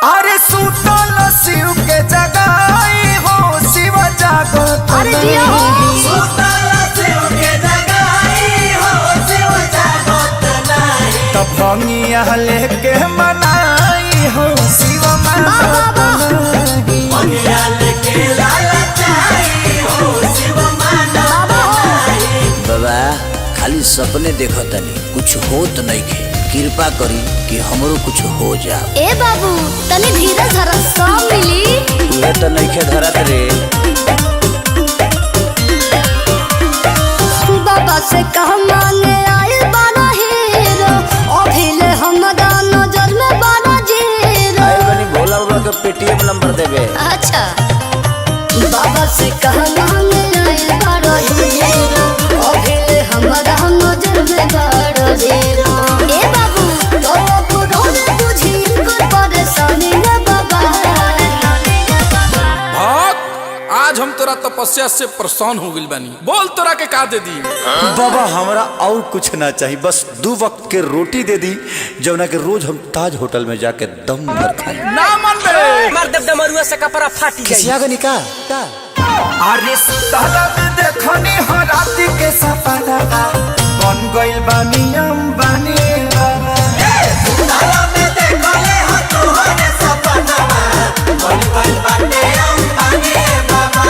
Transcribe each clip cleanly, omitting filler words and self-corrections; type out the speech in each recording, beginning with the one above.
अरे सुतल शिव के जगाई हो शिव जागत। अरे जिया हो सुतल शिव के जगाई हो शिव जागत नहीं। तब भंगिया लेके मनाई हो शिव मागत नहीं। भंगिया लेके लालचाई हो शिव मागत नहीं। बाबा खाली सपने देखतनी कुछ होत नहीं खे, कृपा करी कि हमरो कुछ हो जाओ। ए बाबू तनी धीरज धर, सब मिली। तुहे तो नहीं खे धरत रे। बाबा से कह मांगे आए बारा हीरो, अभिले हमरा नजर में बारा जीरो। आए बनी भोला बाबा के पेटीएम नंबर देबे। अच्छा बाबा से कह मांगे आए बारा हीरो, अभिले हमरा नजर में बारा जीरो। ए बाबू तो बुढ़ो बुझी कोई परेशानी न बाबा। आज हम तोरा तपस्या से परेशान हो गइल बानी, बोल तोरा के का दे दी। बाबा हमरा और कुछ ना चाहिए, बस 2 वक्त के रोटी दे दी, जौना के रोज हम ताज होटल में जाके दम भर खाए। ना मन बे मार देव डमरुआ से कपड़ा फाटी जाई। किसिया गनी का अरे सुतल में देखनी हो राती के सपना बन गइल बानी अंबानी बाबा। सुतल में देखले हो तोहरे सपना बन गइल बानी अंबानी बाबा।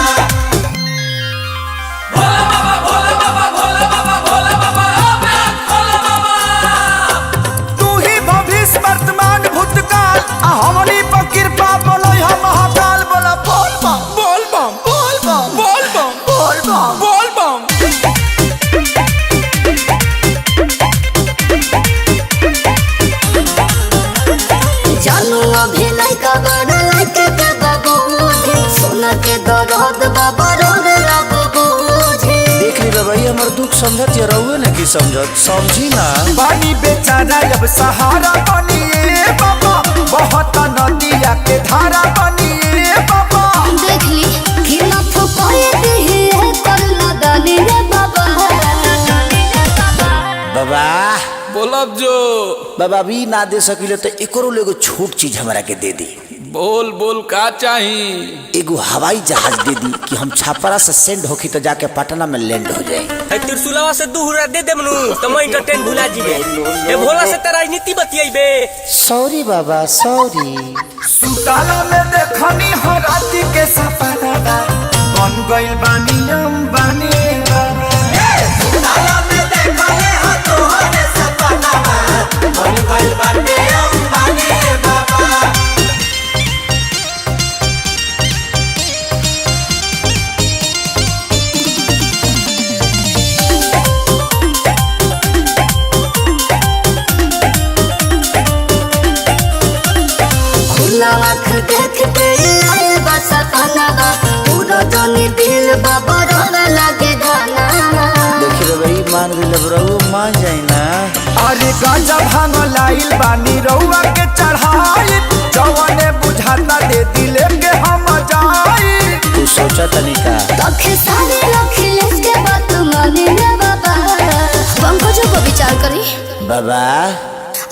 तू ही भविष्य वर्तमान भूतकाल आ हमनी पर कृपा बोलै हम महाकाल। बोला बोल बम बोल बम बोल बम बोल बम बोल बम। बोल बम। जानू अभी लइका बड़ा लइका के बाबू मुझे, सोना के दरद बाबा रोड बाबू मुझे। देख ली बाबा ये हमर दुख समझत या रहुए ना कि समझत समझी ना। पानी बेचारा अब सहारा बनिए बाबा, बहुत नदिया के धारा बनिए बाबा। देख ली कि ना फुकाए दी है कर लदानी रे बाबा। बाबा बोलब जो बाबा भी ना दे सकिले तो एकरो एगो छोट चीज हमरा के दे दी। बोल बोल का चाही। एगो हवाई जहाज दे दी कि हम छापरा से सेंड होखी तो जाके पटना में लैंड हो जाए। है त्रिशूलवा से 2 हुरा दे देमनु तो मैं एंटरटेन भुला जीबे। ए भोला से तेरा राजनीति बतियाइबे। सॉरी बाबा सॉरी। सुतल में देखनी हो राती के सपना बन गइल बानी अंबानी बाबा। सुतल में देखले हो तोहरे सपना बन गइल बानी अंबानी बाबा। खुला आँख देख के आए बस पनावा, पूरा जानी दिल बाबा रोने लगे गाना। देखी रे भाई मान गइल रहुए मान जाई ना। अरे गांजा भांग लाइल बानी रउआ के चढ़ाई, जवने बुझाता दे दिले के हम जाई। तू सोचा तनी का तखे सारे लखिलेश के बात माने रे बाबा। पंकजों को विचार करी। बाबा।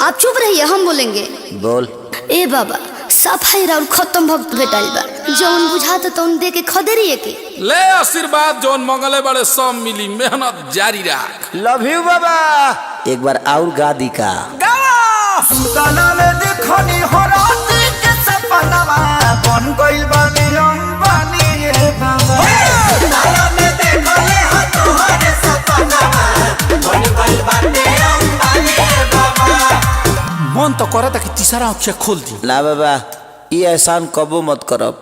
आप चुप रहिए, हम बोलेंगे। बोल। ए बाबा सफाई राउर खत्म भक्त भेटाइल बा, जौन बुझाता तौन दे के खदेरिए के। ले आशीर्वाद जौन मंगले बड़े सब मिली, मेहनत जारी रख। लव यू बाबा। एक बार और गा दी का। सुतल में देखनी हो राती के सपना बन गइल बानी अंबानी रे बाबा। सुतल में देखले हो तोहरे सपना बन गइल बानी अंबानी रे बाबा। मन तो करता कि तीसरा आँख खोल दी। ना बाबा ये एहसान कबो मत करब।